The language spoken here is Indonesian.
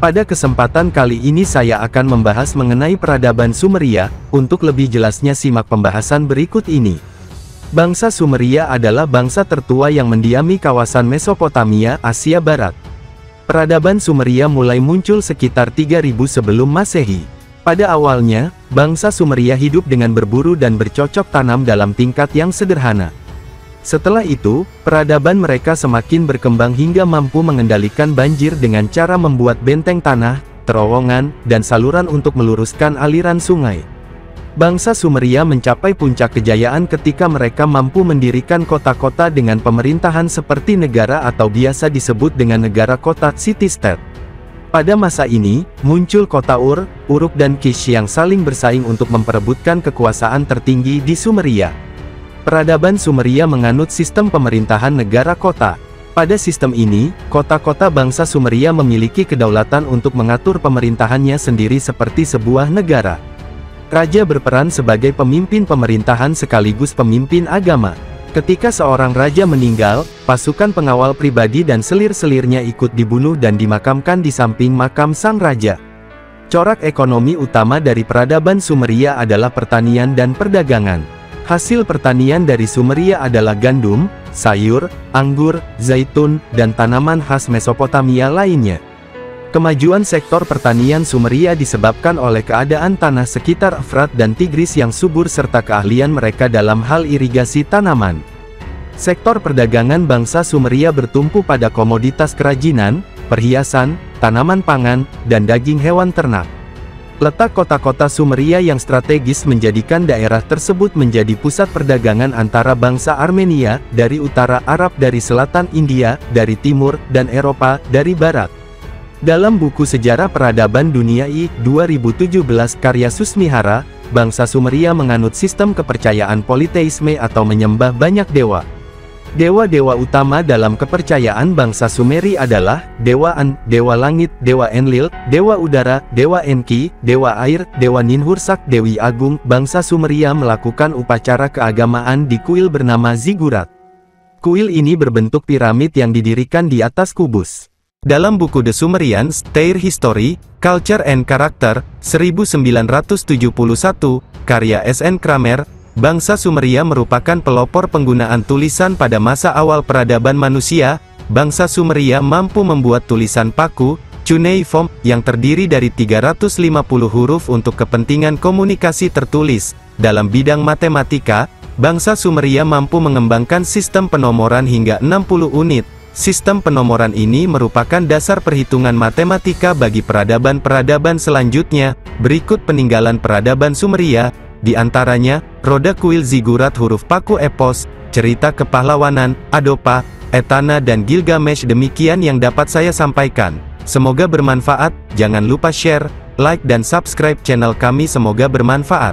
Pada kesempatan kali ini saya akan membahas mengenai peradaban Sumeria. Untuk lebih jelasnya simak pembahasan berikut ini. Bangsa Sumeria adalah bangsa tertua yang mendiami kawasan Mesopotamia, Asia Barat. Peradaban Sumeria mulai muncul sekitar 3000 sebelum Masehi. Pada awalnya, bangsa Sumeria hidup dengan berburu dan bercocok tanam dalam tingkat yang sederhana. Setelah itu, peradaban mereka semakin berkembang hingga mampu mengendalikan banjir dengan cara membuat benteng tanah, terowongan, dan saluran untuk meluruskan aliran sungai. Bangsa Sumeria mencapai puncak kejayaan ketika mereka mampu mendirikan kota-kota dengan pemerintahan seperti negara atau biasa disebut dengan negara kota city-state. Pada masa ini, muncul kota Ur, Uruk dan Kish yang saling bersaing untuk memperebutkan kekuasaan tertinggi di Sumeria. Peradaban Sumeria menganut sistem pemerintahan negara kota. Pada sistem ini, kota-kota bangsa Sumeria memiliki kedaulatan untuk mengatur pemerintahannya sendiri seperti sebuah negara. Raja berperan sebagai pemimpin pemerintahan sekaligus pemimpin agama. Ketika seorang raja meninggal, pasukan pengawal pribadi dan selir-selirnya ikut dibunuh dan dimakamkan di samping makam sang raja. Corak ekonomi utama dari peradaban Sumeria adalah pertanian dan perdagangan. Hasil pertanian dari Sumeria adalah gandum, sayur, anggur, zaitun, dan tanaman khas Mesopotamia lainnya. Kemajuan sektor pertanian Sumeria disebabkan oleh keadaan tanah sekitar Efrat dan Tigris yang subur serta keahlian mereka dalam hal irigasi tanaman. Sektor perdagangan bangsa Sumeria bertumpu pada komoditas kerajinan, perhiasan, tanaman pangan, dan daging hewan ternak. Letak kota-kota Sumeria yang strategis menjadikan daerah tersebut menjadi pusat perdagangan antara bangsa Armenia, dari utara Arab dari selatan India, dari timur, dan Eropa, dari barat. Dalam buku Sejarah Peradaban Dunia I. 2017 karya Susmihara, bangsa Sumeria menganut sistem kepercayaan politeisme atau menyembah banyak dewa. Dewa-dewa utama dalam kepercayaan bangsa Sumeri adalah Dewa An, Dewa Langit, Dewa Enlil, Dewa Udara, Dewa Enki, Dewa Air, Dewa Ninhursag, Dewi Agung. Bangsa Sumeria melakukan upacara keagamaan di kuil bernama Ziggurat. Kuil ini berbentuk piramid yang didirikan di atas kubus. Dalam buku The Sumerians, Their History, Culture and Character, 1971, karya S.N. Kramer, bangsa Sumeria merupakan pelopor penggunaan tulisan pada masa awal peradaban manusia. Bangsa Sumeria mampu membuat tulisan paku, cuneiform, yang terdiri dari 350 huruf untuk kepentingan komunikasi tertulis. Dalam bidang matematika, bangsa Sumeria mampu mengembangkan sistem penomoran hingga 60 unit. Sistem penomoran ini merupakan dasar perhitungan matematika bagi peradaban-peradaban selanjutnya. Berikut peninggalan peradaban Sumeria. Di antaranya, roda kuil Ziggurat, huruf paku epos, cerita kepahlawanan, Adopa, Etana dan Gilgamesh. Demikian yang dapat saya sampaikan. Semoga bermanfaat, jangan lupa share, like dan subscribe channel kami, semoga bermanfaat.